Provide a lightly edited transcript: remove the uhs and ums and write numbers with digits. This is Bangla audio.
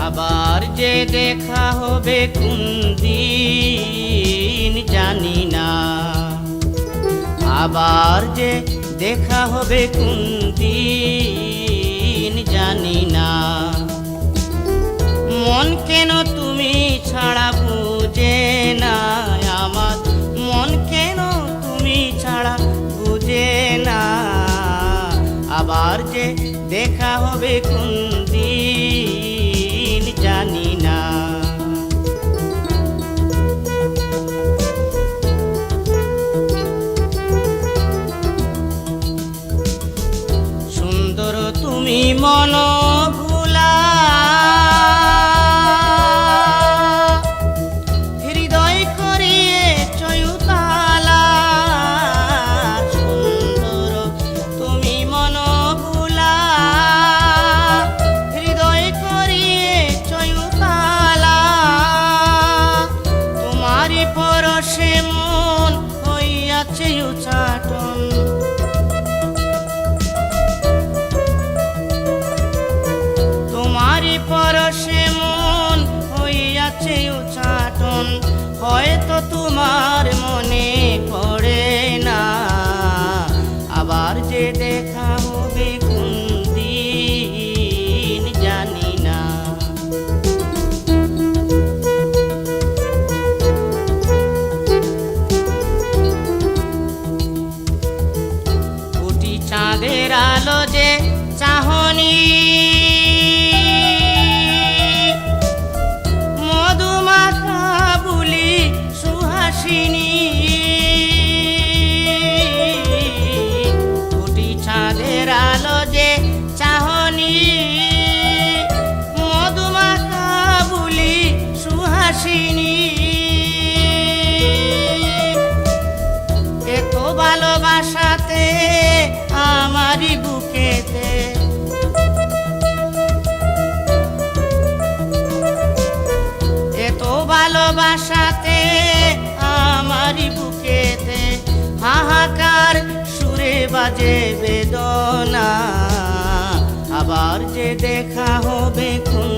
আবার যে দেখা হবে কোন দিন জানি না, আবার যে দেখা হবে কোন দিন জানি না। মন কেন তুমি ছাড়া বুঝে না আমার, মন কেন তুমি ছাড়া বুঝে না। আবার যে দেখা হবে কোন দিন জানি না। সুন্দর তুমি মন ভুলা, হৃদয় করিয়ে চয়ুতালা। সুন্দর তুমি মন ভুলা, হৃদয় করিয়ে চয়ুতালা। তোমারই পরশে মন হইয়াছে উচাটন, তোমারই পরশে মন হইয়াছে উচাটন। হয়তো তোমার মনে পড়ে না, আবার যে দেখা হবে কোন দিন জানি না। কোটি চাঁদের আলো যে চাহনি, মধুমাখা বুলি সুহাসিনী। কোটি চাঁদের আলো যে চাহনি, মধুমাখা বুলি সুহাসিনী। এত ভালোবাসাতে আমারই বুকেতে, এত ভালোবাসাতে আমারই বুকেতে হাহাকার সুরে বাজে বেদনা। আবার যে দেখা হবে কোন